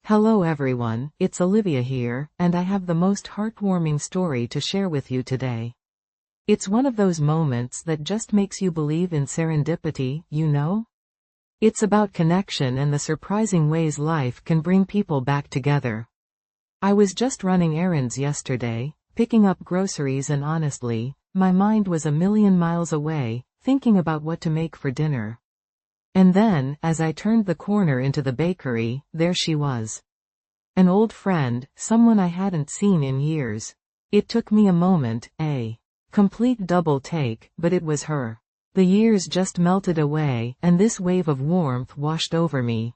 Hello everyone, it's Olivia here, and I have the most heartwarming story to share with you today. It's one of those moments that just makes you believe in serendipity, you know? It's about connection and the surprising ways life can bring people back together. I was just running errands yesterday, picking up groceries, and honestly, my mind was a million miles away, thinking about what to make for dinner. And then, as I turned the corner into the bakery, there she was. An old friend, someone I hadn't seen in years. It took me a moment, a complete double take, but it was her. The years just melted away, and this wave of warmth washed over me.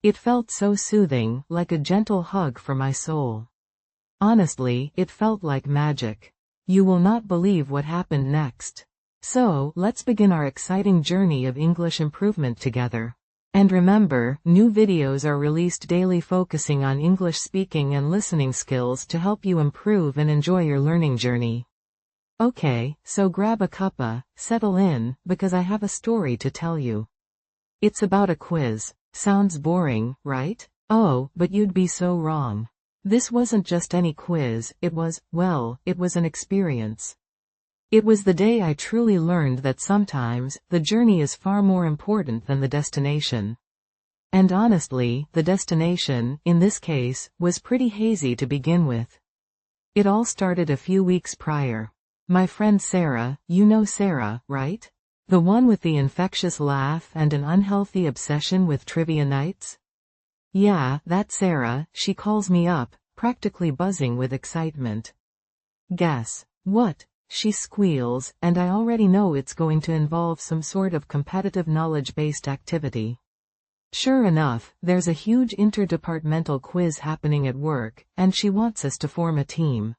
It felt so soothing, like a gentle hug for my soul. Honestly, it felt like magic. You will not believe what happened next. So, let's begin our exciting journey of English improvement together. And remember, new videos are released daily focusing on English speaking and listening skills to help you improve and enjoy your learning journey. Okay, so grab a cuppa, settle in, because I have a story to tell you. It's about a quiz. Sounds boring, right? Oh, but you'd be so wrong. This wasn't just any quiz, it was an experience. It was the day I truly learned that sometimes, the journey is far more important than the destination. And honestly, the destination, in this case, was pretty hazy to begin with. It all started a few weeks prior. My friend Sarah, you know Sarah, right? The one with the infectious laugh and an unhealthy obsession with trivia nights? Yeah, that Sarah. She calls me up, practically buzzing with excitement. Guess what? She squeals, and I already know it's going to involve some sort of competitive knowledge-based activity. Sure enough, there's a huge interdepartmental quiz happening at work, and she wants us to form a team.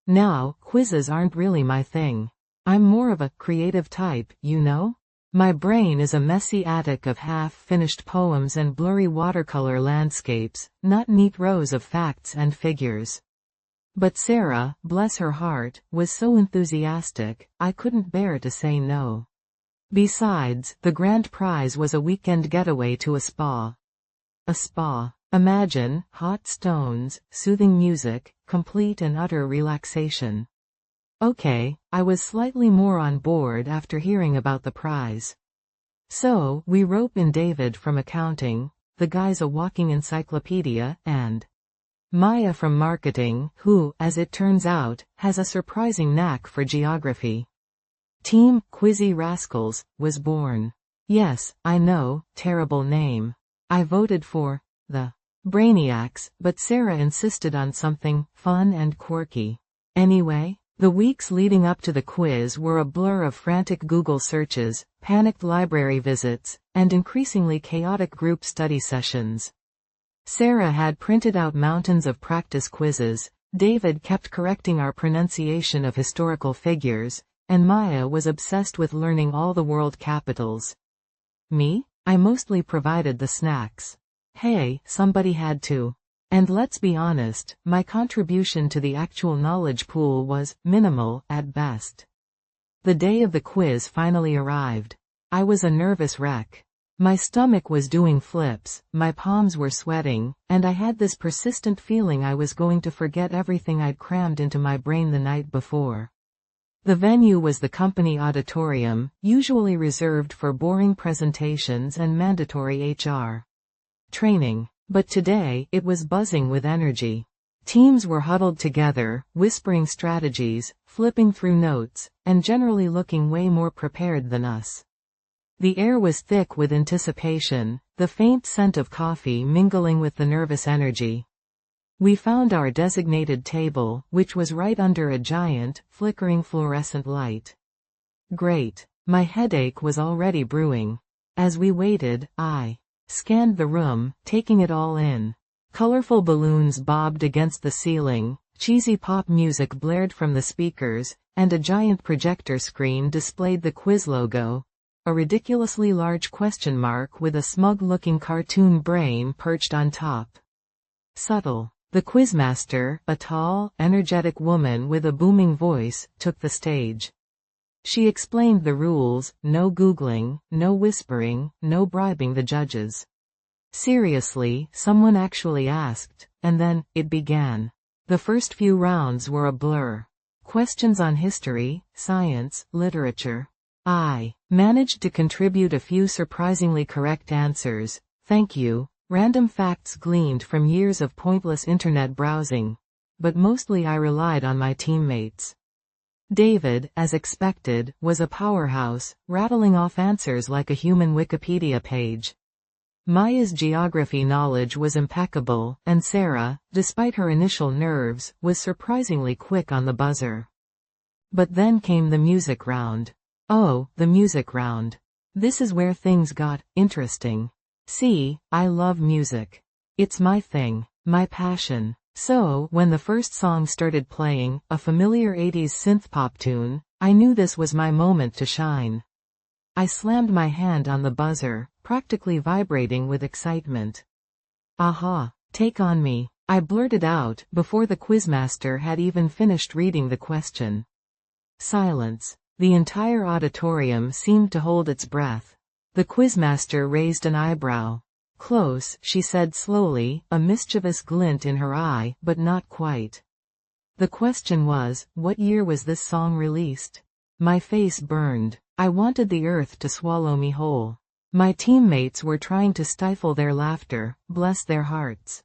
Now, quizzes aren't really my thing. I'm more of a creative type, you know? My brain is a messy attic of half-finished poems and blurry watercolor landscapes, not neat rows of facts and figures. But Sarah, bless her heart, was so enthusiastic, I couldn't bear to say no. Besides, the grand prize was a weekend getaway to a spa. A spa. Imagine, hot stones, soothing music, complete and utter relaxation. Okay, I was slightly more on board after hearing about the prize. So, we rope in David from accounting, the guy's a walking encyclopedia, and Maya from marketing, who, as it turns out, has a surprising knack for geography. Team Quizzy Rascals was born. Yes, I know, terrible name. I voted for the Brainiacs, but Sarah insisted on something fun and quirky. Anyway, the weeks leading up to the quiz were a blur of frantic Google searches, panicked library visits, and increasingly chaotic group study sessions. Sarah had printed out mountains of practice quizzes, David kept correcting our pronunciation of historical figures, and Maya was obsessed with learning all the world capitals. Me? I mostly provided the snacks. Hey, somebody had to. And let's be honest, my contribution to the actual knowledge pool was minimal, at best. The day of the quiz finally arrived. I was a nervous wreck. My stomach was doing flips, my palms were sweating, and I had this persistent feeling I was going to forget everything I'd crammed into my brain the night before. The venue was the company auditorium, usually reserved for boring presentations and mandatory HR training. But today, it was buzzing with energy. Teams were huddled together, whispering strategies, flipping through notes, and generally looking way more prepared than us. The air was thick with anticipation, the faint scent of coffee mingling with the nervous energy. We found our designated table, which was right under a giant, flickering fluorescent light. Great. My headache was already brewing. As we waited, I scanned the room, taking it all in. Colorful balloons bobbed against the ceiling, cheesy pop music blared from the speakers, and a giant projector screen displayed the quiz logo. A ridiculously large question mark with a smug-looking cartoon brain perched on top. Subtle. The quizmaster, a tall, energetic woman with a booming voice, took the stage. She explained the rules: no Googling, no whispering, no bribing the judges. Seriously, someone actually asked, and then, it began. The first few rounds were a blur. Questions on history, science, literature. I managed to contribute a few surprisingly correct answers, thank you, random facts gleaned from years of pointless internet browsing. But mostly I relied on my teammates. David, as expected, was a powerhouse, rattling off answers like a human Wikipedia page. Maya's geography knowledge was impeccable, and Sarah, despite her initial nerves, was surprisingly quick on the buzzer. But then came the music round. Oh, the music round. This is where things got interesting. See, I love music. It's my thing, my passion. So, when the first song started playing, a familiar 80s synth-pop tune, I knew this was my moment to shine. I slammed my hand on the buzzer, practically vibrating with excitement. Aha, take on me, I blurted out, before the quizmaster had even finished reading the question. Silence. The entire auditorium seemed to hold its breath. The quizmaster raised an eyebrow. Close, she said slowly, a mischievous glint in her eye, but not quite. The question was, what year was this song released? My face burned. I wanted the earth to swallow me whole. My teammates were trying to stifle their laughter, bless their hearts.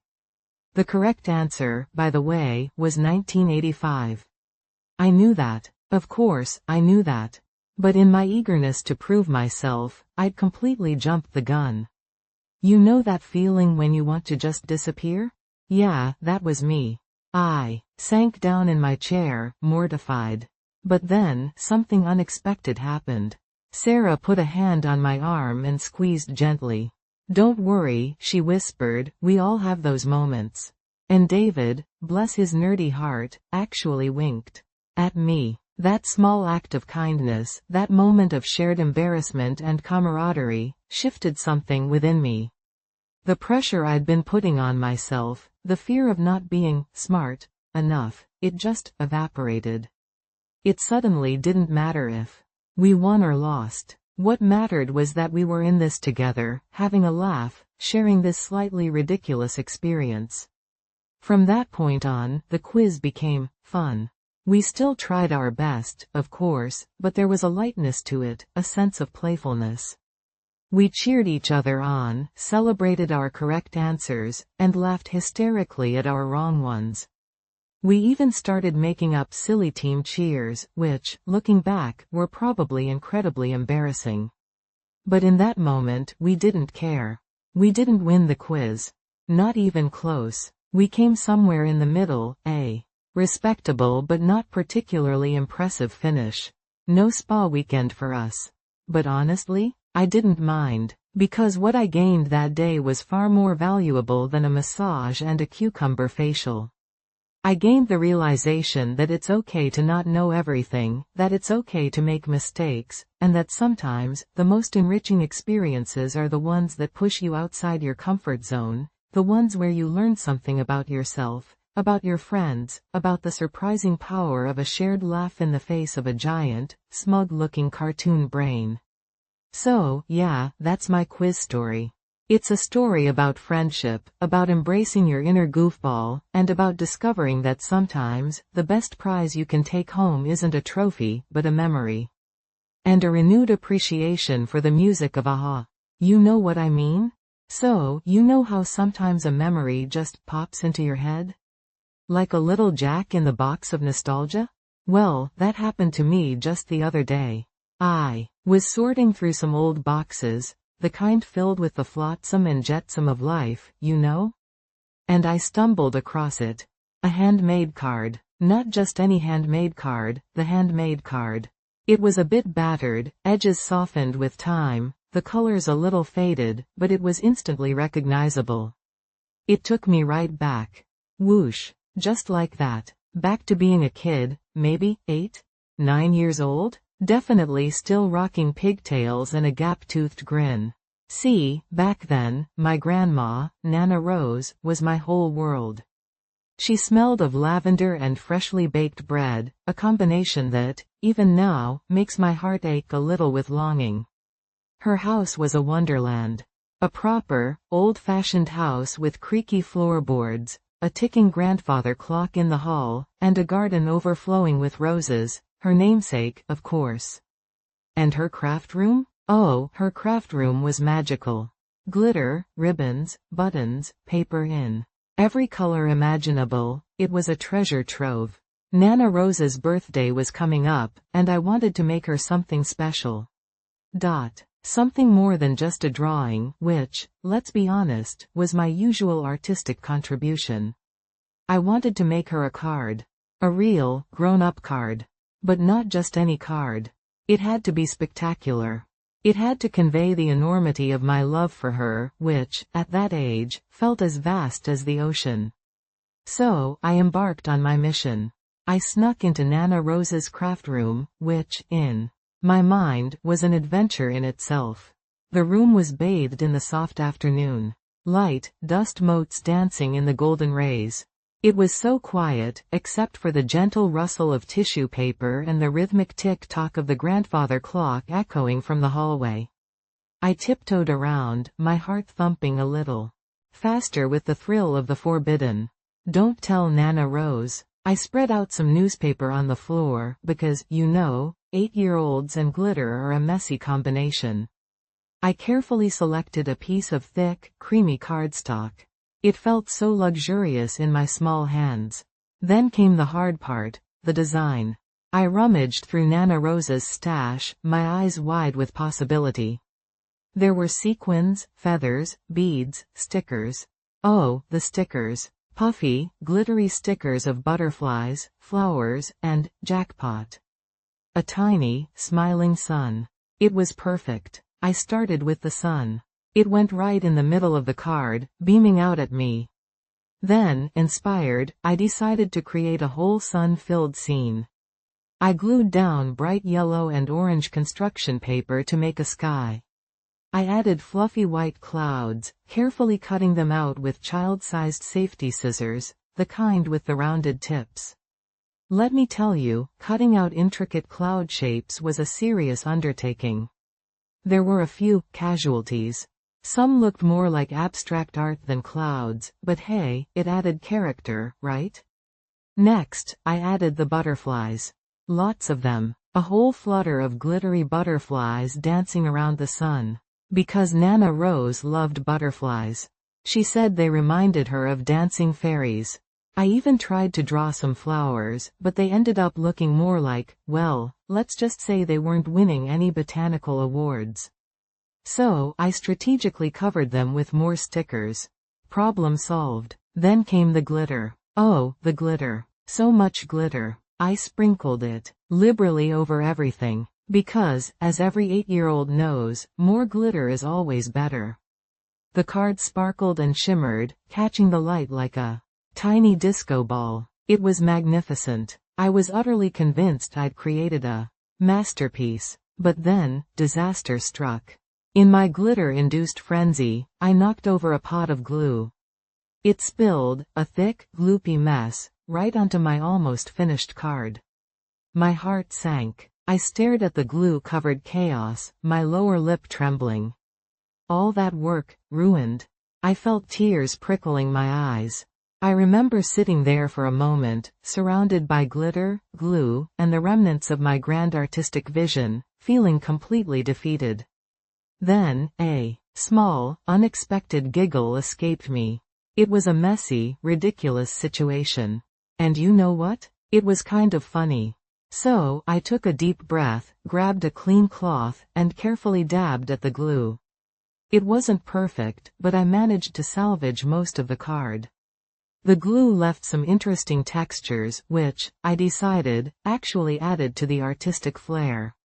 The correct answer, by the way, was 1985. I knew that. Of course, I knew that. But in my eagerness to prove myself, I'd completely jumped the gun. You know that feeling when you want to just disappear? Yeah, that was me. I sank down in my chair, mortified. But then, something unexpected happened. Sarah put a hand on my arm and squeezed gently. Don't worry, she whispered, we all have those moments. And David, bless his nerdy heart, actually winked at me. That small act of kindness, that moment of shared embarrassment and camaraderie, shifted something within me. The pressure I'd been putting on myself, the fear of not being smart enough, it just evaporated. It suddenly didn't matter if we won or lost. What mattered was that we were in this together, having a laugh, sharing this slightly ridiculous experience. From that point on, the quiz became fun. We still tried our best, of course, but there was a lightness to it, a sense of playfulness. We cheered each other on, celebrated our correct answers, and laughed hysterically at our wrong ones. We even started making up silly team cheers, which, looking back, were probably incredibly embarrassing. But in that moment, we didn't care. We didn't win the quiz. Not even close. We came somewhere in the middle, a respectable but not particularly impressive finish. No spa weekend for us. But honestly, I didn't mind, because what I gained that day was far more valuable than a massage and a cucumber facial. I gained the realization that it's okay to not know everything, that it's okay to make mistakes, and that sometimes, the most enriching experiences are the ones that push you outside your comfort zone, the ones where you learn something about yourself, about your friends, about the surprising power of a shared laugh in the face of a giant, smug-looking cartoon brain. So, yeah, that's my quiz story. It's a story about friendship, about embracing your inner goofball, and about discovering that sometimes, the best prize you can take home isn't a trophy, but a memory. And a renewed appreciation for the music of aha. You know what I mean? So, you know how sometimes a memory just pops into your head? Like a little jack in the box of nostalgia? Well, that happened to me just the other day. I was sorting through some old boxes, the kind filled with the flotsam and jetsam of life, you know? And I stumbled across it. A handmade card. Not just any handmade card, the handmade card. It was a bit battered, edges softened with time, the colors a little faded, but it was instantly recognizable. It took me right back. Whoosh. Just like that. Back to being a kid, maybe, 8? 9 years old? Definitely still rocking pigtails and a gap-toothed grin. See, back then, my grandma, Nana Rose, was my whole world. She smelled of lavender and freshly baked bread, a combination that, even now, makes my heart ache a little with longing. Her house was a wonderland. A proper, old-fashioned house with creaky floorboards, a ticking grandfather clock in the hall, and a garden overflowing with roses, her namesake, of course. And her craft room? Oh, her craft room was magical. Glitter, ribbons, buttons, paper in every color imaginable, it was a treasure trove. Nana Rose's birthday was coming up, and I wanted to make her something special. Something more than just a drawing, which, let's be honest, was my usual artistic contribution. I wanted to make her a card. A real, grown-up card. But not just any card. It had to be spectacular. It had to convey the enormity of my love for her, which, at that age, felt as vast as the ocean. So, I embarked on my mission. I snuck into Nana Rose's craft room, which, in my mind, was an adventure in itself. The room was bathed in the soft afternoon light, dust motes dancing in the golden rays. It was so quiet, except for the gentle rustle of tissue paper and the rhythmic tick-tock of the grandfather clock echoing from the hallway. I tiptoed around, my heart thumping a little faster with the thrill of the forbidden. Don't tell Nana Rose. I spread out some newspaper on the floor, because, 8-year-olds and glitter are a messy combination. I carefully selected a piece of thick, creamy cardstock. It felt so luxurious in my small hands. Then came the hard part, the design. I rummaged through Nana Rose's stash, my eyes wide with possibility. There were sequins, feathers, beads, stickers. Oh, the stickers. Puffy, glittery stickers of butterflies, flowers, and jackpot. A tiny, smiling sun. It was perfect. I started with the sun. It went right in the middle of the card, beaming out at me. Then, inspired, I decided to create a whole sun-filled scene. I glued down bright yellow and orange construction paper to make a sky. I added fluffy white clouds, carefully cutting them out with child-sized safety scissors, the kind with the rounded tips. Let me tell you, cutting out intricate cloud shapes was a serious undertaking. There were a few casualties. Some looked more like abstract art than clouds, but hey, it added character, right? Next, I added the butterflies. Lots of them. A whole flutter of glittery butterflies dancing around the sun. Because Nana Rose loved butterflies. She said they reminded her of dancing fairies. I even tried to draw some flowers, but they ended up looking more like, well, let's just say they weren't winning any botanical awards. So, I strategically covered them with more stickers. Problem solved. Then came the glitter. Oh, the glitter. So much glitter. I sprinkled it liberally over everything. Because, as every 8-year-old knows, more glitter is always better. The card sparkled and shimmered, catching the light like a tiny disco ball. It was magnificent. I was utterly convinced I'd created a masterpiece. But then, disaster struck. In my glitter-induced frenzy, I knocked over a pot of glue. It spilled, a thick, gloopy mess, right onto my almost finished card. My heart sank. I stared at the glue-covered chaos, my lower lip trembling. All that work, ruined. I felt tears prickling my eyes. I remember sitting there for a moment, surrounded by glitter, glue, and the remnants of my grand artistic vision, feeling completely defeated. Then, a small, unexpected giggle escaped me. It was a messy, ridiculous situation. And you know what? It was kind of funny. So, I took a deep breath, grabbed a clean cloth, and carefully dabbed at the glue. It wasn't perfect, but I managed to salvage most of the card. The glue left some interesting textures, which, I decided, actually added to the artistic flair.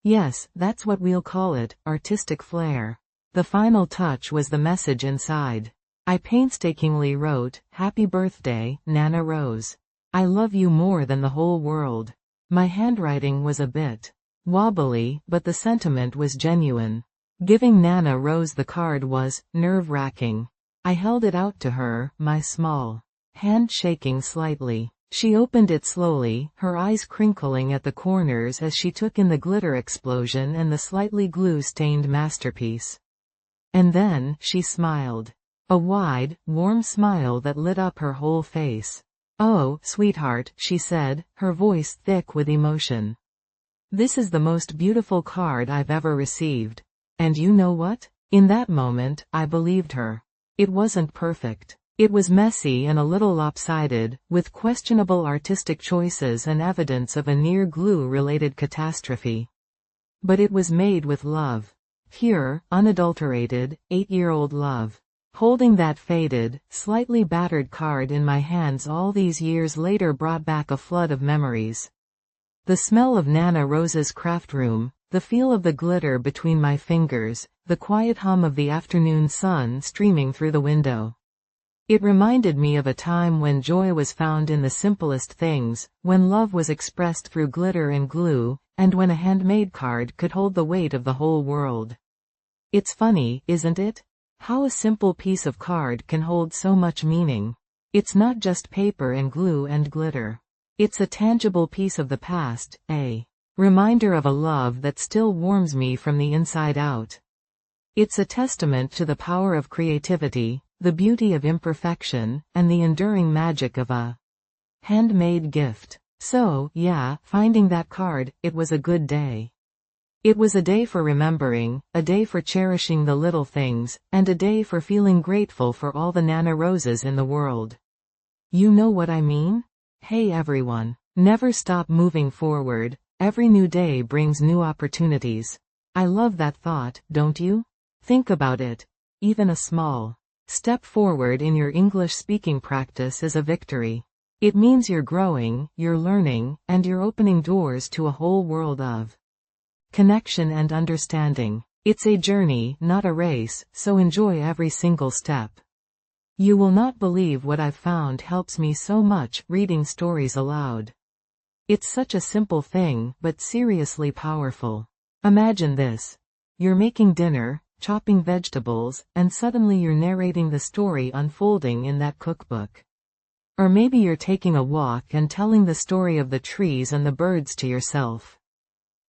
Yes, that's what we'll call it, artistic flair. The final touch was the message inside. I painstakingly wrote, "Happy birthday, Nana Rose. I love you more than the whole world." My handwriting was a bit wobbly, but the sentiment was genuine. Giving Nana Rose the card was nerve-wracking. I held it out to her, my small hand shaking slightly. She opened it slowly, her eyes crinkling at the corners as she took in the glitter explosion and the slightly glue-stained masterpiece. And then, she smiled. A wide, warm smile that lit up her whole face. "Oh, sweetheart," she said, her voice thick with emotion. "This is the most beautiful card I've ever received." And you know what? In that moment, I believed her. It wasn't perfect. It was messy and a little lopsided, with questionable artistic choices and evidence of a near glue-related catastrophe. But it was made with love. Pure, unadulterated, 8-year-old love. Holding that faded, slightly battered card in my hands all these years later brought back a flood of memories. The smell of Nana Rose's craft room, the feel of the glitter between my fingers, the quiet hum of the afternoon sun streaming through the window. It reminded me of a time when joy was found in the simplest things, when love was expressed through glitter and glue, and when a handmade card could hold the weight of the whole world. It's funny, isn't it? How a simple piece of card can hold so much meaning. It's not just paper and glue and glitter. It's a tangible piece of the past, a reminder of a love that still warms me from the inside out. It's a testament to the power of creativity, the beauty of imperfection, and the enduring magic of a handmade gift. So, yeah, finding that card, it was a good day. It was a day for remembering, a day for cherishing the little things, and a day for feeling grateful for all the Nana Roses in the world. You know what I mean? Hey everyone. Never stop moving forward. Every new day brings new opportunities. I love that thought, don't you? Think about it. Even a small step forward in your English speaking practice is a victory. It means you're growing, you're learning, and you're opening doors to a whole world of connection and understanding. It's a journey, not a race, so enjoy every single step. You will not believe what I've found helps me so much, reading stories aloud. It's such a simple thing, but seriously powerful. Imagine this. You're making dinner, chopping vegetables, and suddenly you're narrating the story unfolding in that cookbook. Or maybe you're taking a walk and telling the story of the trees and the birds to yourself.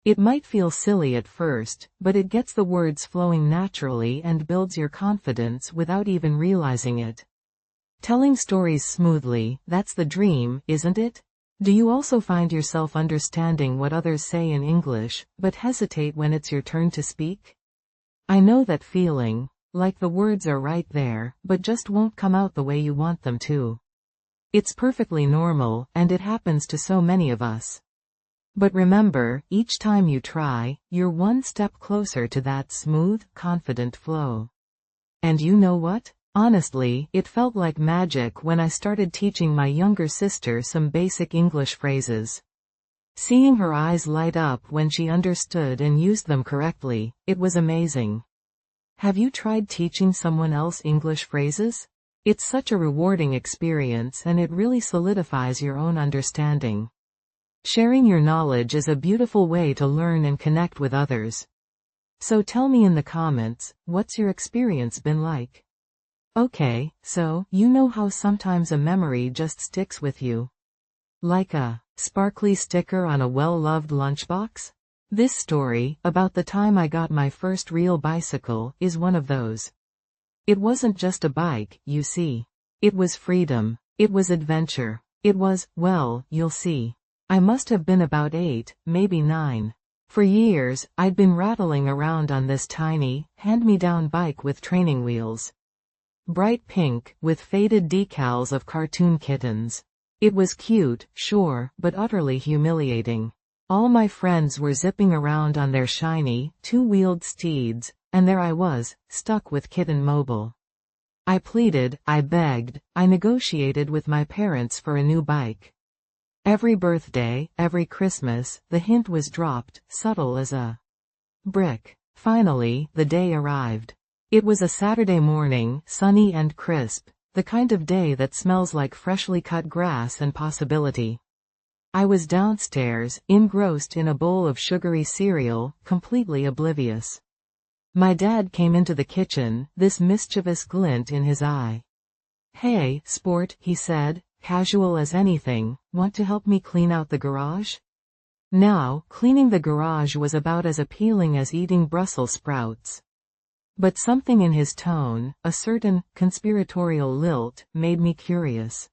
It might feel silly at first, but it gets the words flowing naturally and builds your confidence without even realizing it. Telling stories smoothly, that's the dream, isn't it? Do you also find yourself understanding what others say in English, but hesitate when it's your turn to speak? I know that feeling, like the words are right there, but just won't come out the way you want them to. It's perfectly normal, and it happens to so many of us. But remember, each time you try, you're one step closer to that smooth, confident flow. And you know what? Honestly, it felt like magic when I started teaching my younger sister some basic English phrases. Seeing her eyes light up when she understood and used them correctly, it was amazing. Have you tried teaching someone else English phrases? It's such a rewarding experience and it really solidifies your own understanding. Sharing your knowledge is a beautiful way to learn and connect with others. So tell me in the comments, what's your experience been like? Okay, so, you know how sometimes a memory just sticks with you? Like a sparkly sticker on a well-loved lunchbox? This story, about the time I got my first real bicycle, is one of those. It wasn't just a bike, you see. It was freedom. It was adventure. It was, well, you'll see. I must have been about 8, maybe 9. For years, I'd been rattling around on this tiny, hand-me-down bike with training wheels. Bright pink, with faded decals of cartoon kittens. It was cute, sure, but utterly humiliating. All my friends were zipping around on their shiny, two-wheeled steeds, and there I was, stuck with Kitten Mobile. I pleaded, I begged, I negotiated with my parents for a new bike. Every birthday, every Christmas, the hint was dropped, subtle as a brick. Finally, the day arrived. It was a Saturday morning, sunny and crisp, the kind of day that smells like freshly cut grass and possibility. I was downstairs, engrossed in a bowl of sugary cereal, completely oblivious. My dad came into the kitchen, this mischievous glint in his eye. "Hey, sport," he said, casual as anything, "want to help me clean out the garage?" Now, cleaning the garage was about as appealing as eating Brussels sprouts. But something in his tone, a certain conspiratorial lilt, made me curious.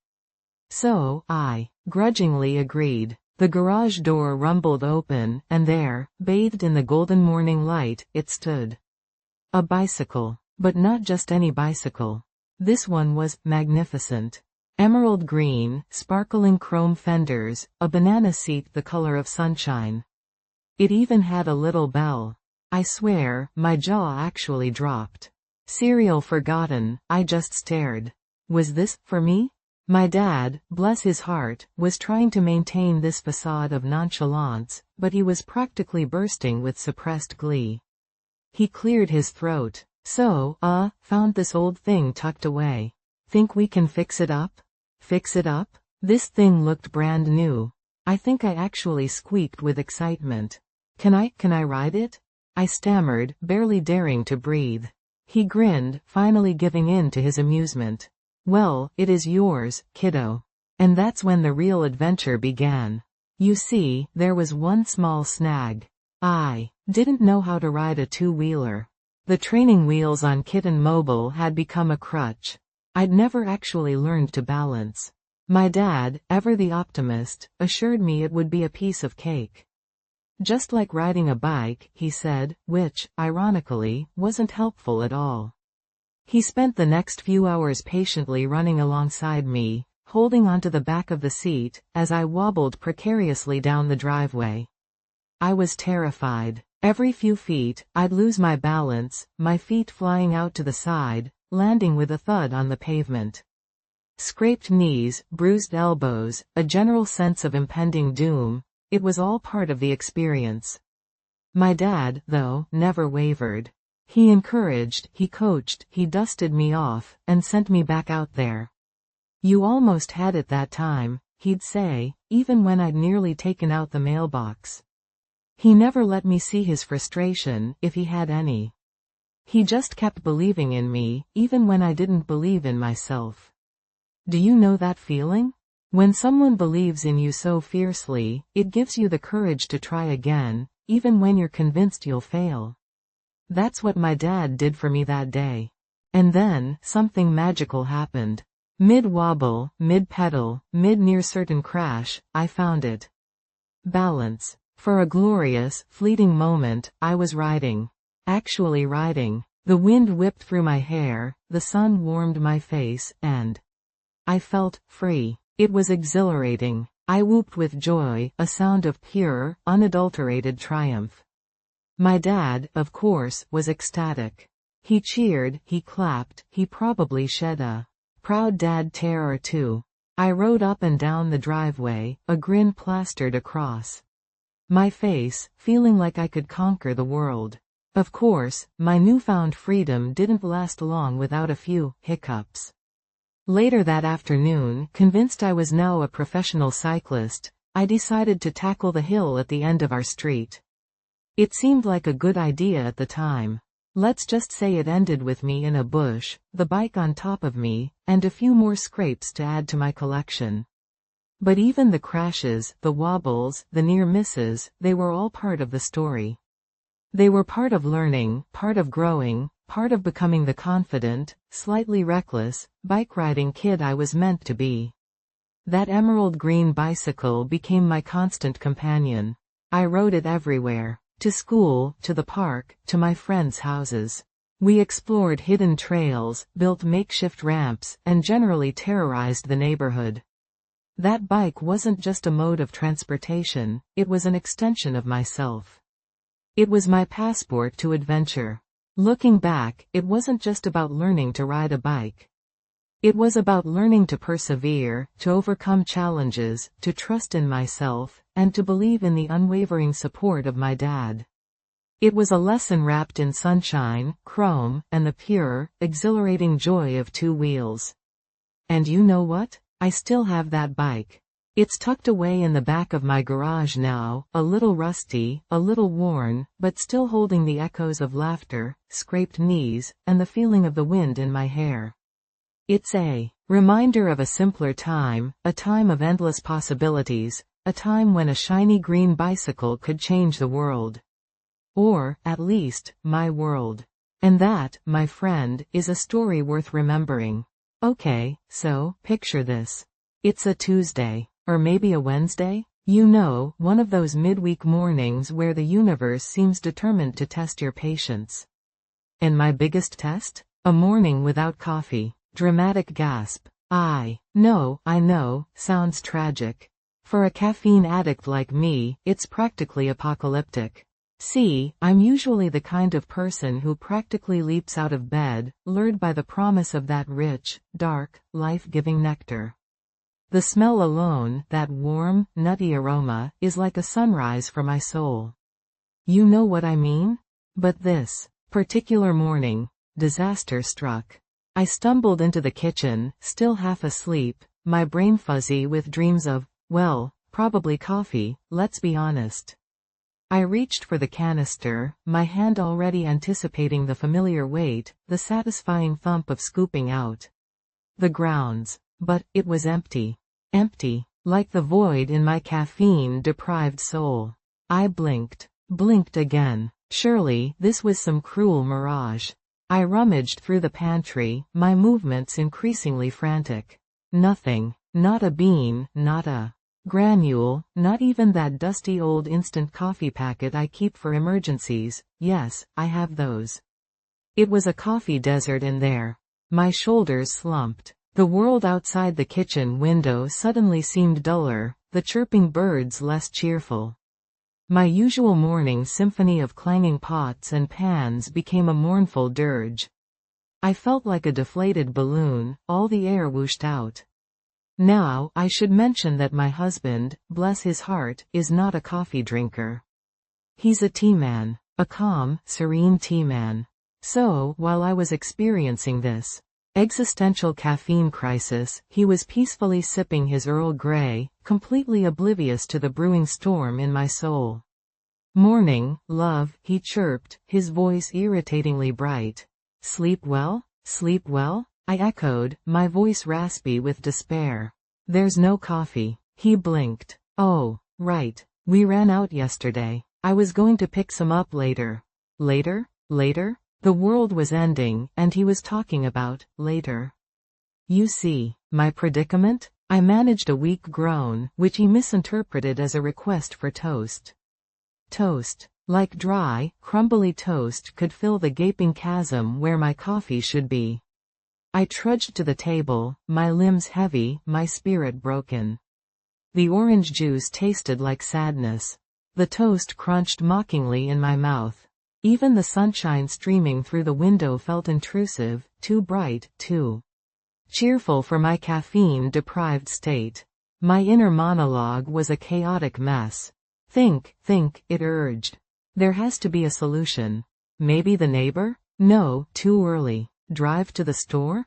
So, I grudgingly agreed. The garage door rumbled open, and there, bathed in the golden morning light, it stood. A bicycle. But not just any bicycle. This one was magnificent. Emerald green, sparkling chrome fenders, a banana seat the color of sunshine. It even had a little bell. I swear, my jaw actually dropped. Cereal forgotten, I just stared. Was this for me? My dad, bless his heart, was trying to maintain this facade of nonchalance, but he was practically bursting with suppressed glee. He cleared his throat. So, found this old thing tucked away. Think we can fix it up? Fix it up? This thing looked brand new. I think I actually squeaked with excitement. Can I ride it? I stammered, barely daring to breathe. He grinned, finally giving in to his amusement. Well, it is yours, kiddo. And that's when the real adventure began. You see, there was one small snag. I didn't know how to ride a two-wheeler. The training wheels on Kitten Mobile had become a crutch. I'd never actually learned to balance. My dad, ever the optimist, assured me it would be a piece of cake. Just like riding a bike, he said, which, ironically, wasn't helpful at all. He spent the next few hours patiently running alongside me, holding onto the back of the seat, as I wobbled precariously down the driveway. I was terrified. Every few feet, I'd lose my balance, my feet flying out to the side, landing with a thud on the pavement. Scraped knees, bruised elbows, a general sense of impending doom, it was all part of the experience. My dad, though, never wavered. He encouraged, he coached, he dusted me off, and sent me back out there. You almost had it that time, he'd say, even when I'd nearly taken out the mailbox. He never let me see his frustration, if he had any. He just kept believing in me, even when I didn't believe in myself. Do you know that feeling? When someone believes in you so fiercely, it gives you the courage to try again, even when you're convinced you'll fail. That's what my dad did for me that day. And then, something magical happened. Mid-wobble, mid-pedal, mid-near-certain crash, I found it. Balance. For a glorious, fleeting moment, I was riding. Actually riding. The wind whipped through my hair, the sun warmed my face, and I felt free. It was exhilarating. I whooped with joy, a sound of pure, unadulterated triumph. My dad, of course, was ecstatic. He cheered, he clapped, he probably shed a proud dad tear or two. I rode up and down the driveway, a grin plastered across my face, feeling like I could conquer the world. Of course, my newfound freedom didn't last long without a few hiccups. Later that afternoon, convinced I was now a professional cyclist, I decided to tackle the hill at the end of our street. It seemed like a good idea at the time. Let's just say it ended with me in a bush, the bike on top of me, and a few more scrapes to add to my collection. But even the crashes, the wobbles, the near misses, they were all part of the story. They were part of learning, part of growing, part of becoming the confident, slightly reckless, bike-riding kid I was meant to be. That emerald green bicycle became my constant companion. I rode it everywhere. To school, to the park, to my friends' houses. We explored hidden trails, built makeshift ramps, and generally terrorized the neighborhood. That bike wasn't just a mode of transportation, it was an extension of myself. It was my passport to adventure. Looking back, it wasn't just about learning to ride a bike. It was about learning to persevere, to overcome challenges, to trust in myself, and to believe in the unwavering support of my dad. It was a lesson wrapped in sunshine, chrome, and the pure, exhilarating joy of two wheels. And you know what? I still have that bike. It's tucked away in the back of my garage now, a little rusty, a little worn, but still holding the echoes of laughter, scraped knees, and the feeling of the wind in my hair. It's a reminder of a simpler time, a time of endless possibilities, a time when a shiny green bicycle could change the world. Or, at least, my world. And that, my friend, is a story worth remembering. Okay, so, picture this. It's a Tuesday. Or maybe a Wednesday? You know, one of those midweek mornings where the universe seems determined to test your patience. And my biggest test? A morning without coffee. Dramatic gasp. I know, sounds tragic. For a caffeine addict like me, it's practically apocalyptic. See, I'm usually the kind of person who practically leaps out of bed, lured by the promise of that rich, dark, life-giving nectar. The smell alone, that warm, nutty aroma, is like a sunrise for my soul. You know what I mean? But this particular morning, disaster struck. I stumbled into the kitchen, still half asleep, my brain fuzzy with dreams of, well, probably coffee, let's be honest. I reached for the canister, my hand already anticipating the familiar weight, the satisfying thump of scooping out the grounds. But it was empty. Empty, like the void in my caffeine-deprived soul. I blinked again. Surely, this was some cruel mirage. I rummaged through the pantry, my movements increasingly frantic. Nothing. Not a bean, not a granule, not even that dusty old instant coffee packet I keep for emergencies. Yes, I have those. It was a coffee desert in there. My shoulders slumped. The world outside the kitchen window suddenly seemed duller, the chirping birds less cheerful. My usual morning symphony of clanging pots and pans became a mournful dirge. I felt like a deflated balloon, all the air whooshed out. Now, I should mention that my husband, bless his heart, is not a coffee drinker. He's a tea man, a calm, serene tea man. So, while I was experiencing this existential caffeine crisis, he was peacefully sipping his Earl Grey, completely oblivious to the brewing storm in my soul. Morning, love, he chirped, his voice irritatingly bright. Sleep well? Sleep well? I echoed, my voice raspy with despair. There's no coffee. He blinked. Oh, right. We ran out yesterday. I was going to pick some up later. Later? Later? The world was ending, and he was talking about later. You see, my predicament? I managed a weak groan, which he misinterpreted as a request for toast. Toast. Like dry, crumbly toast could fill the gaping chasm where my coffee should be. I trudged to the table, my limbs heavy, my spirit broken. The orange juice tasted like sadness. The toast crunched mockingly in my mouth. Even the sunshine streaming through the window felt intrusive, too bright, too cheerful for my caffeine-deprived state. My inner monologue was a chaotic mess. Think, it urged. There has to be a solution. Maybe the neighbor? No, too early. Drive to the store?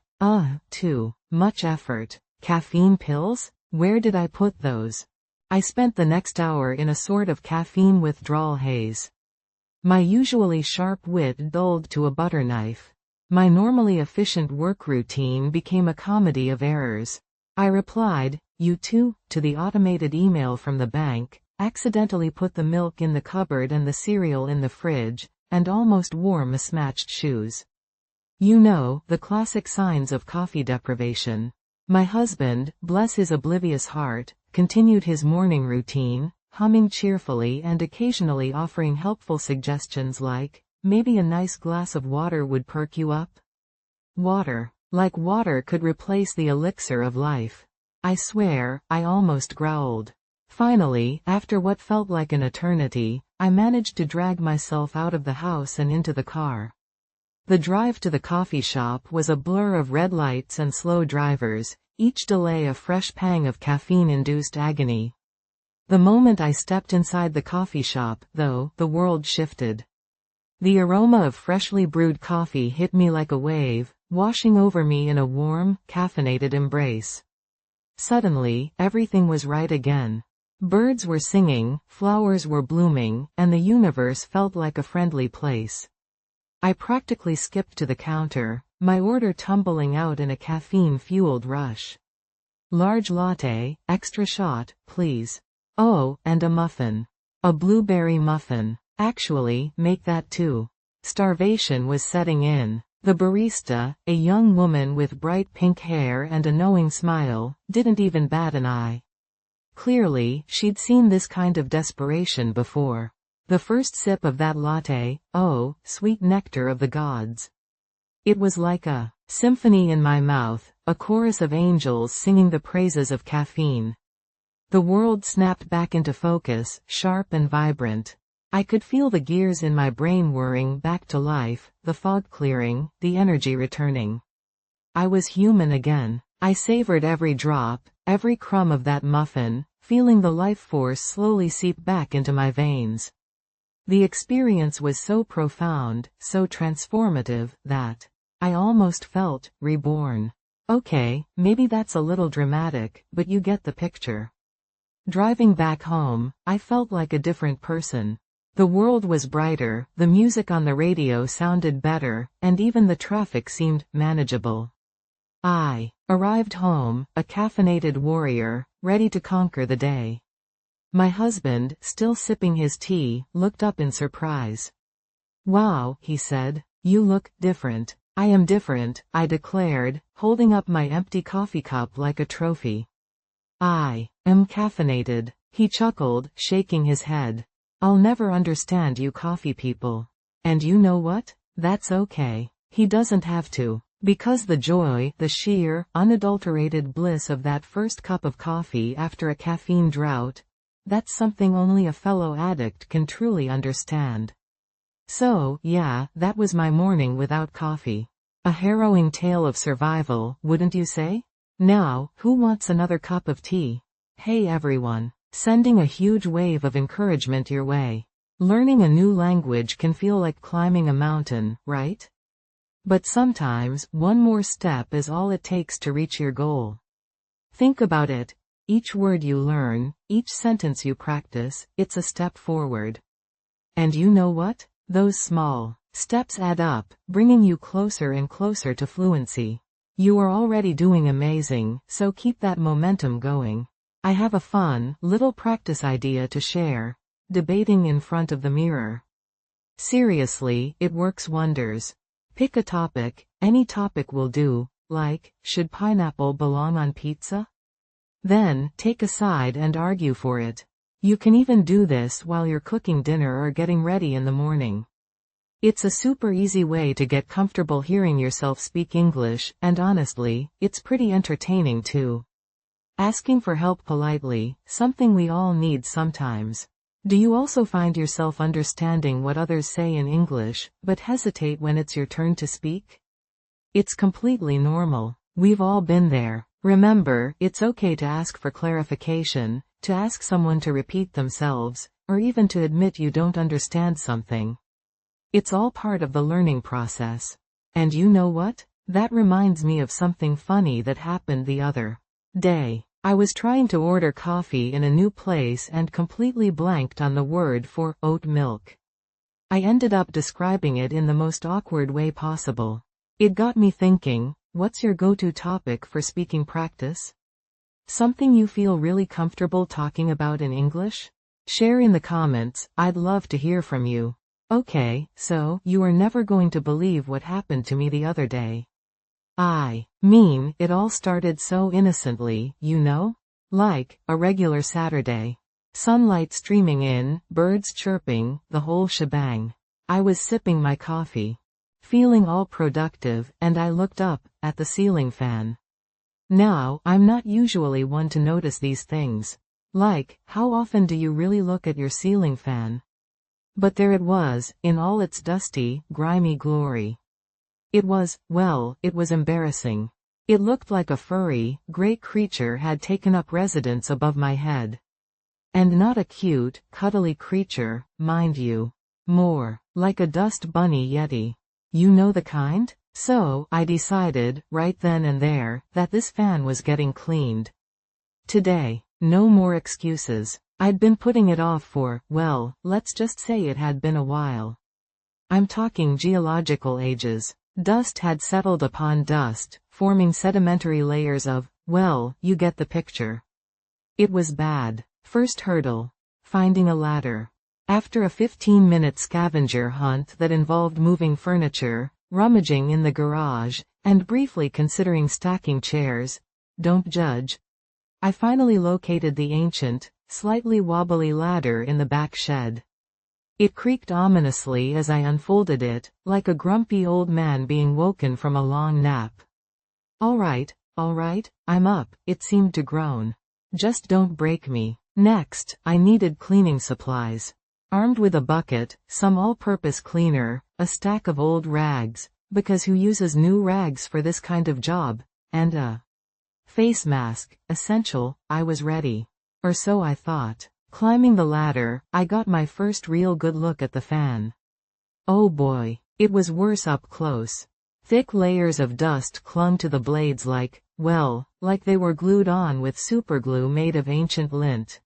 Too much effort. Caffeine pills? Where did I put those? I spent the next hour in a sort of caffeine withdrawal haze. My usually sharp wit dulled to a butter knife. My normally efficient work routine became a comedy of errors. I replied, "You too," to the automated email from the bank, accidentally put the milk in the cupboard and the cereal in the fridge, and almost wore mismatched shoes. You know, the classic signs of coffee deprivation. My husband, bless his oblivious heart, continued his morning routine, humming cheerfully and occasionally offering helpful suggestions like, maybe a nice glass of water would perk you up? Water. Like water could replace the elixir of life. I swear, I almost growled. Finally, after what felt like an eternity, I managed to drag myself out of the house and into the car. The drive to the coffee shop was a blur of red lights and slow drivers, each delay a fresh pang of caffeine-induced agony. The moment I stepped inside the coffee shop, though, the world shifted. The aroma of freshly brewed coffee hit me like a wave, washing over me in a warm, caffeinated embrace. Suddenly, everything was right again. Birds were singing, flowers were blooming, and the universe felt like a friendly place. I practically skipped to the counter, my order tumbling out in a caffeine-fueled rush. Large latte, extra shot, please. Oh, and a muffin. A blueberry muffin. Actually, make that too. Starvation was setting in. The barista, a young woman with bright pink hair and a knowing smile, didn't even bat an eye. Clearly, she'd seen this kind of desperation before. The first sip of that latte, oh, sweet nectar of the gods. It was like a symphony in my mouth, a chorus of angels singing the praises of caffeine. The world snapped back into focus, sharp and vibrant. I could feel the gears in my brain whirring back to life, the fog clearing, the energy returning. I was human again. I savored every drop, every crumb of that muffin, feeling the life force slowly seep back into my veins. The experience was so profound, so transformative, that I almost felt reborn. Okay, maybe that's a little dramatic, but you get the picture. Driving back home, I felt like a different person. The world was brighter, the music on the radio sounded better, and even the traffic seemed manageable. I arrived home, a caffeinated warrior, ready to conquer the day. My husband, still sipping his tea, looked up in surprise. "Wow," he said, "you look different." "I am different," I declared, holding up my empty coffee cup like a trophy. "I am caffeinated," he chuckled, shaking his head. "I'll never understand you coffee people. And you know what? That's okay." He doesn't have to. Because the joy, the sheer, unadulterated bliss of that first cup of coffee after a caffeine drought, that's something only a fellow addict can truly understand. So, yeah, that was my morning without coffee. A harrowing tale of survival, wouldn't you say? Now, who wants another cup of tea? Hey everyone. Sending a huge wave of encouragement your way. Learning a new language can feel like climbing a mountain, right? But sometimes, one more step is all it takes to reach your goal. Think about it. Each word you learn, each sentence you practice, it's a step forward. And you know what? Those small steps add up, bringing you closer and closer to fluency. You are already doing amazing, so keep that momentum going. I have a fun, little practice idea to share. Debating in front of the mirror. Seriously, it works wonders. Pick a topic, any topic will do, like, should pineapple belong on pizza? Then, take a side and argue for it. You can even do this while you're cooking dinner or getting ready in the morning. It's a super easy way to get comfortable hearing yourself speak English, and honestly, it's pretty entertaining too. Asking for help politely, something we all need sometimes. Do you also find yourself understanding what others say in English, but hesitate when it's your turn to speak? It's completely normal. We've all been there. Remember, it's okay to ask for clarification, to ask someone to repeat themselves, or even to admit you don't understand something. It's all part of the learning process. And you know what? That reminds me of something funny that happened the other day. I was trying to order coffee in a new place and completely blanked on the word for oat milk. I ended up describing it in the most awkward way possible. It got me thinking, what's your go-to topic for speaking practice? Something you feel really comfortable talking about in English? Share in the comments, I'd love to hear from you. Okay, so, you are never going to believe what happened to me the other day. I mean, it all started so innocently, you know? Like, a regular Saturday. Sunlight streaming in, birds chirping, the whole shebang. I was sipping my coffee. Feeling all productive, and I looked up, at the ceiling fan. Now, I'm not usually one to notice these things. Like, how often do you really look at your ceiling fan? But there it was, in all its dusty, grimy glory. It was embarrassing. It looked like a furry, gray creature had taken up residence above my head. And not a cute, cuddly creature, mind you. More like a dust bunny yeti. You know the kind? So, I decided, right then and there, that this fan was getting cleaned. Today. No more excuses. I'd been putting it off for, well, let's just say it had been a while. I'm talking geological ages. Dust had settled upon dust, forming sedimentary layers of, well, you get the picture. It was bad. First hurdle. Finding a ladder. After a 15-minute scavenger hunt that involved moving furniture, rummaging in the garage, and briefly considering stacking chairs, don't judge, I finally located the ancient, slightly wobbly ladder in the back shed. It creaked ominously as I unfolded it, like a grumpy old man being woken from a long nap. All right, I'm up, it seemed to groan. Just don't break me. Next, I needed cleaning supplies. Armed with a bucket, some all-purpose cleaner, a stack of old rags, because who uses new rags for this kind of job, and a face mask, essential, I was ready. Or so I thought. Climbing the ladder, I got my first real good look at the fan. Oh boy, it was worse up close. Thick layers of dust clung to the blades like they were glued on with superglue made of ancient lint.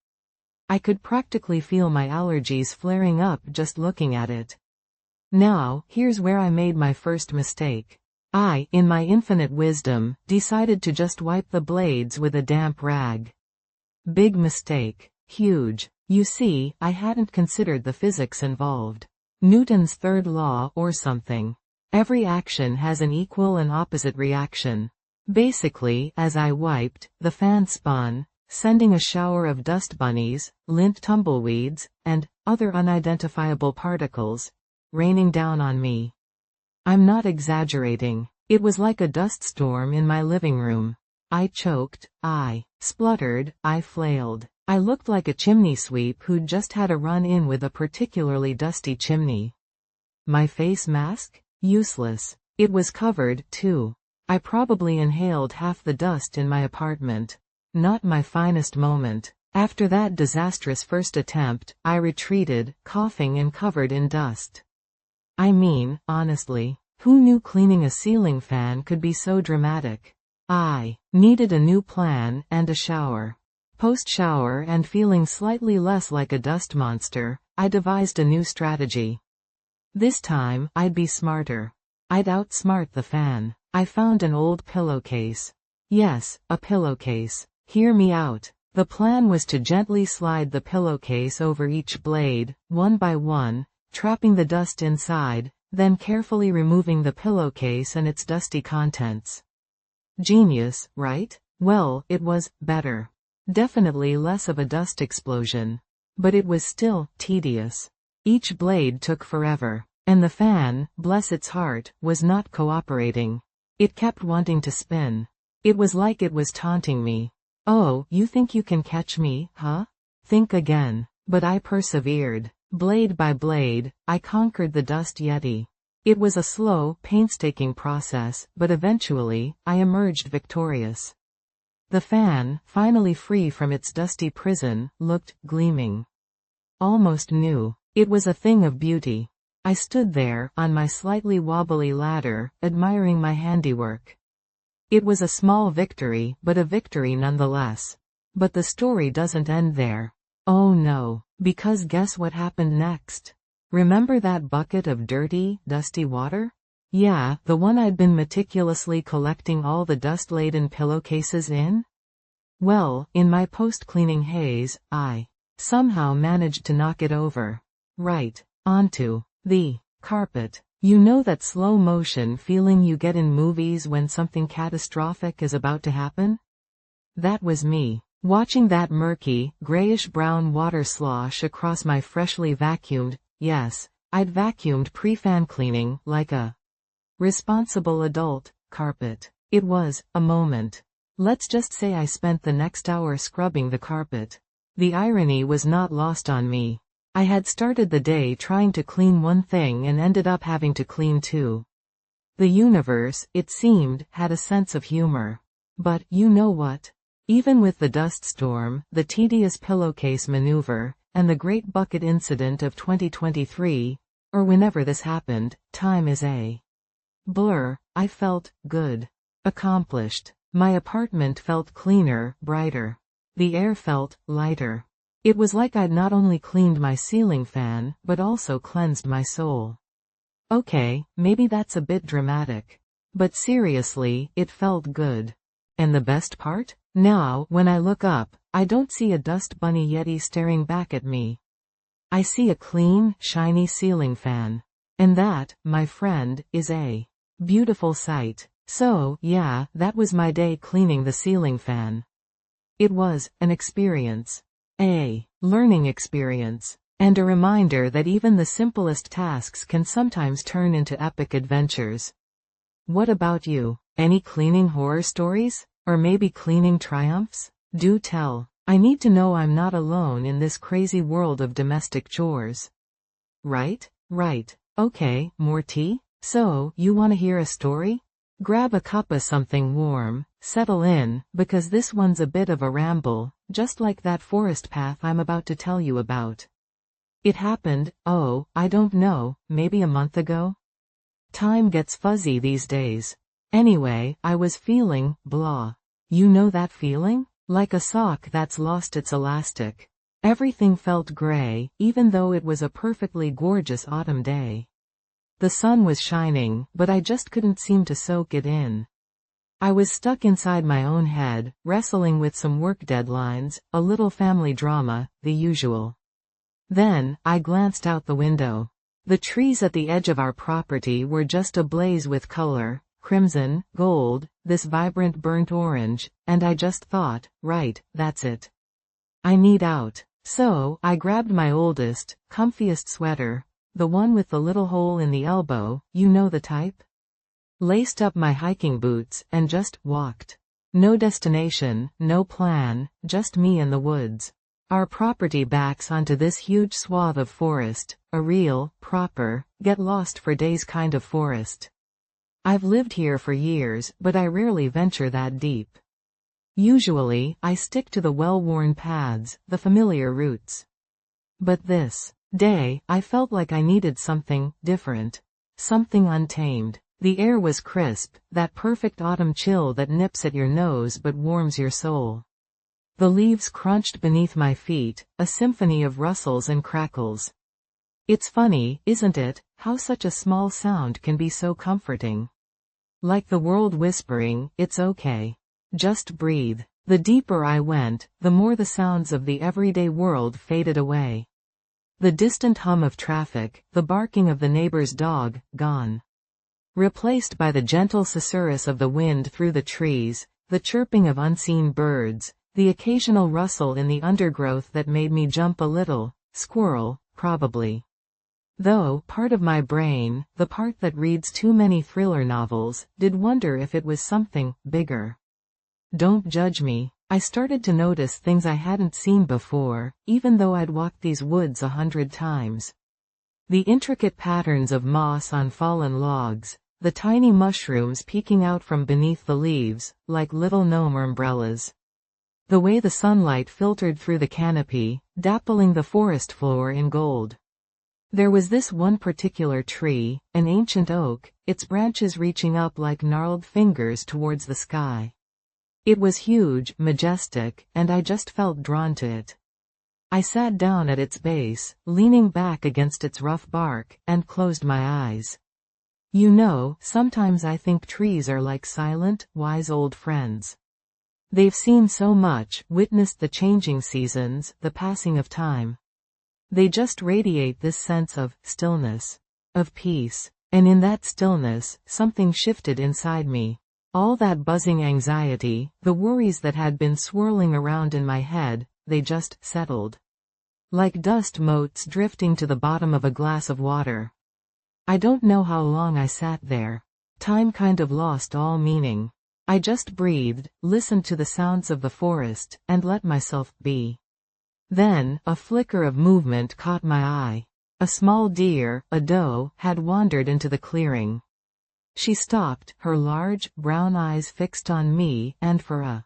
I could practically feel my allergies flaring up just looking at it. Now, here's where I made my first mistake. I, in my infinite wisdom, decided to just wipe the blades with a damp rag. Big mistake. Huge. You see, I hadn't considered the physics involved. Newton's third law or something. Every action has an equal and opposite reaction. Basically, as I wiped, the fan spun, sending a shower of dust bunnies, lint tumbleweeds, and other unidentifiable particles raining down on me. I'm not exaggerating. It was like a dust storm in my living room. I choked, I spluttered, I flailed. I looked like a chimney sweep who'd just had a run-in with a particularly dusty chimney. My face mask? Useless. It was covered, too. I probably inhaled half the dust in my apartment. Not my finest moment. After that disastrous first attempt, I retreated, coughing and covered in dust. I mean, honestly, who knew cleaning a ceiling fan could be so dramatic? I needed a new plan and a shower. Post-shower and feeling slightly less like a dust monster, I devised a new strategy. This time, I'd be smarter. I'd outsmart the fan. I found an old pillowcase. Yes, a pillowcase. Hear me out. The plan was to gently slide the pillowcase over each blade, one by one, trapping the dust inside, then carefully removing the pillowcase and its dusty contents. Genius, right? Well, it was better. Definitely less of a dust explosion. But it was still tedious. Each blade took forever. And the fan, bless its heart, was not cooperating. It kept wanting to spin. It was like it was taunting me. Oh, you think you can catch me, huh? Think again. But I persevered. Blade by blade, I conquered the dust yeti. It was a slow, painstaking process, but eventually, I emerged victorious. The fan, finally free from its dusty prison, looked gleaming. Almost new. It was a thing of beauty. I stood there, on my slightly wobbly ladder, admiring my handiwork. It was a small victory, but a victory nonetheless. But the story doesn't end there. Oh no, because guess what happened next? Remember that bucket of dirty, dusty water? Yeah, the one I'd been meticulously collecting all the dust-laden pillowcases in? Well, in my post-cleaning haze, I somehow managed to knock it over. Right onto the carpet. You know that slow-motion feeling you get in movies when something catastrophic is about to happen? That was me. Watching that murky, grayish-brown water slosh across my freshly vacuumed, yes, I'd vacuumed pre-fan cleaning, like a responsible adult, carpet. It was a moment. Let's just say I spent the next hour scrubbing the carpet. The irony was not lost on me. I had started the day trying to clean one thing and ended up having to clean two. The universe, it seemed, had a sense of humor. But, you know what? Even with the dust storm, the tedious pillowcase maneuver, and the great bucket incident of 2023, or whenever this happened, time is a blur, I felt good. Accomplished. My apartment felt cleaner, brighter. The air felt lighter. It was like I'd not only cleaned my ceiling fan, but also cleansed my soul. Okay, maybe that's a bit dramatic. But seriously, it felt good. And the best part? Now, when I look up, I don't see a dust bunny yeti staring back at me. I see a clean, shiny ceiling fan. And that, my friend, is a beautiful sight. So, yeah, that was my day cleaning the ceiling fan. It was an experience. A learning experience. And a reminder that even the simplest tasks can sometimes turn into epic adventures. What about you? Any cleaning horror stories? Or maybe cleaning triumphs? Do tell. I need to know I'm not alone in this crazy world of domestic chores. Right? Right. Okay, more tea? So, you want to hear a story? Grab a cup of something warm, settle in, because this one's a bit of a ramble, just like that forest path I'm about to tell you about. It happened, I don't know, maybe a month ago? Time gets fuzzy these days. Anyway, I was feeling blah. You know that feeling? Like a sock that's lost its elastic. Everything felt gray, even though it was a perfectly gorgeous autumn day. The sun was shining, but I just couldn't seem to soak it in. I was stuck inside my own head, wrestling with some work deadlines, a little family drama, the usual. Then, I glanced out the window. The trees at the edge of our property were just ablaze with color, crimson, gold, this vibrant burnt orange, and I just thought, right, that's it. I need out. So, I grabbed my oldest, comfiest sweater, the one with the little hole in the elbow, you know the type? Laced up my hiking boots, and just walked. No destination, no plan, just me and the woods. Our property backs onto this huge swath of forest, a real, proper, get lost for days kind of forest. I've lived here for years, but I rarely venture that deep. Usually, I stick to the well-worn paths, the familiar routes. But this day, I felt like I needed something different. Something untamed. The air was crisp, that perfect autumn chill that nips at your nose but warms your soul. The leaves crunched beneath my feet, a symphony of rustles and crackles. It's funny, isn't it, how such a small sound can be so comforting. Like the world whispering, it's okay. Just breathe. The deeper I went, the more the sounds of the everyday world faded away. The distant hum of traffic, the barking of the neighbor's dog, gone. Replaced by the gentle susurrus of the wind through the trees, the chirping of unseen birds, the occasional rustle in the undergrowth that made me jump a little, squirrel, probably. Though, part of my brain, the part that reads too many thriller novels, did wonder if it was something bigger. Don't judge me. I started to notice things I hadn't seen before, even though I'd walked these woods 100 times. The intricate patterns of moss on fallen logs, the tiny mushrooms peeking out from beneath the leaves, like little gnome umbrellas. The way the sunlight filtered through the canopy, dappling the forest floor in gold. There was this one particular tree, an ancient oak, its branches reaching up like gnarled fingers towards the sky. It was huge, majestic, and I just felt drawn to it. I sat down at its base, leaning back against its rough bark, and closed my eyes. You know, sometimes I think trees are like silent, wise old friends. They've seen so much, witnessed the changing seasons, the passing of time. They just radiate this sense of stillness, of peace. And in that stillness, something shifted inside me. All that buzzing anxiety, the worries that had been swirling around in my head, they just settled. Like dust motes drifting to the bottom of a glass of water. I don't know how long I sat there. Time kind of lost all meaning. I just breathed, listened to the sounds of the forest, and let myself be. Then, a flicker of movement caught my eye. A small deer, a doe, had wandered into the clearing. She stopped, her large, brown eyes fixed on me, and for a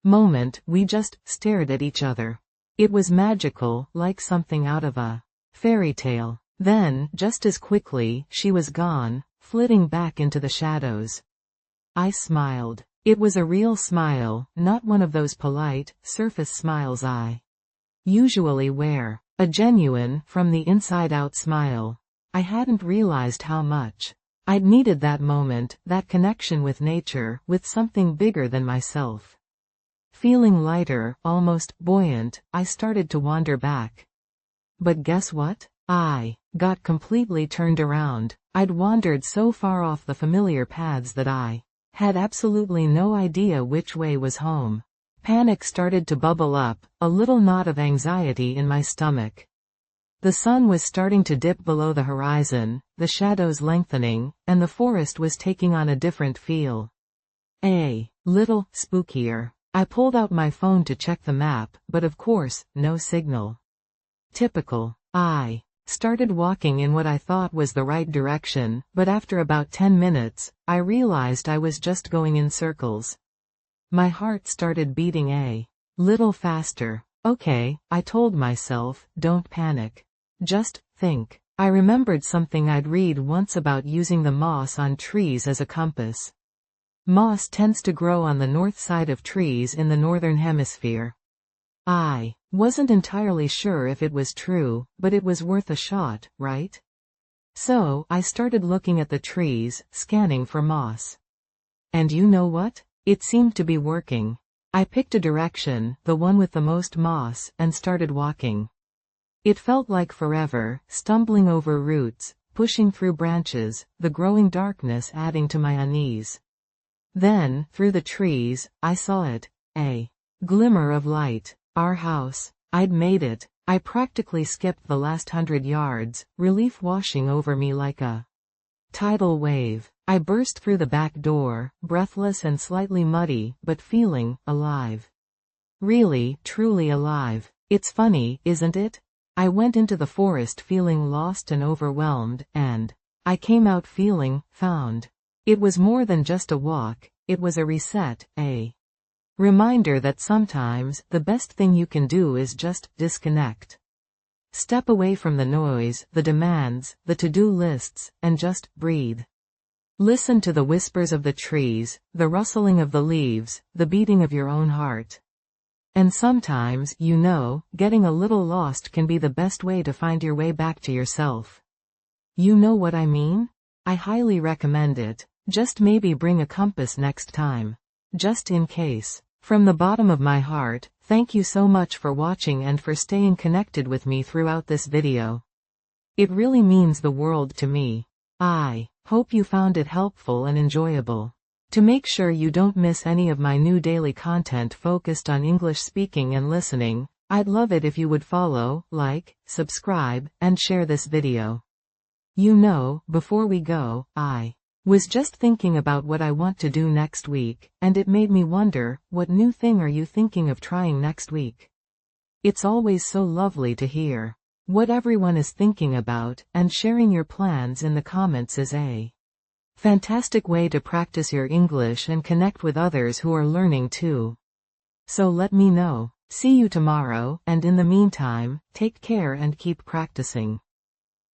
moment, we just stared at each other. It was magical, like something out of a fairy tale. Then, just as quickly, she was gone, flitting back into the shadows. I smiled. It was a real smile, not one of those polite, surface smiles I usually wear. A genuine, from the inside-out smile. I hadn't realized how much I'd needed that moment, that connection with nature, with something bigger than myself. Feeling lighter, almost buoyant, I started to wander back. But guess what? I got completely turned around. I'd wandered so far off the familiar paths that I had absolutely no idea which way was home. Panic started to bubble up, a little knot of anxiety in my stomach. The sun was starting to dip below the horizon, the shadows lengthening, and the forest was taking on a different feel. A little spookier. I pulled out my phone to check the map, but of course, no signal. Typical. I started walking in what I thought was the right direction, but after about 10 minutes, I realized I was just going in circles. My heart started beating a little faster. Okay, I told myself, don't panic. Just think. I remembered something I'd read once about using the moss on trees as a compass. Moss tends to grow on the north side of trees in the northern hemisphere. I wasn't entirely sure if it was true, but it was worth a shot, right? So, I started looking at the trees, scanning for moss. And you know what? It seemed to be working. I picked a direction, the one with the most moss, and started walking. It felt like forever, stumbling over roots, pushing through branches, the growing darkness adding to my unease. Then, through the trees, I saw it. A glimmer of light. Our house. I'd made it. I practically skipped the last 100 yards, relief washing over me like a tidal wave. I burst through the back door, breathless and slightly muddy, but feeling alive. Really, truly alive. It's funny, isn't it? I went into the forest feeling lost and overwhelmed, and I came out feeling found. It was more than just a walk, it was a reset, a reminder that sometimes the best thing you can do is just disconnect. Step away from the noise, the demands, the to-do lists, and just breathe. Listen to the whispers of the trees, the rustling of the leaves, the beating of your own heart. And sometimes, you know, getting a little lost can be the best way to find your way back to yourself. You know what I mean? I highly recommend it. Just maybe bring a compass next time. Just in case. From the bottom of my heart, thank you so much for watching and for staying connected with me throughout this video. It really means the world to me. I hope you found it helpful and enjoyable. To make sure you don't miss any of my new daily content focused on English speaking and listening, I'd love it if you would follow, like, subscribe, and share this video. You know, before we go, I was just thinking about what I want to do next week, and it made me wonder, what new thing are you thinking of trying next week? It's always so lovely to hear what everyone is thinking about, and sharing your plans in the comments is a fantastic way to practice your English and connect with others who are learning too. So let me know. See you tomorrow, and in the meantime, take care and keep practicing.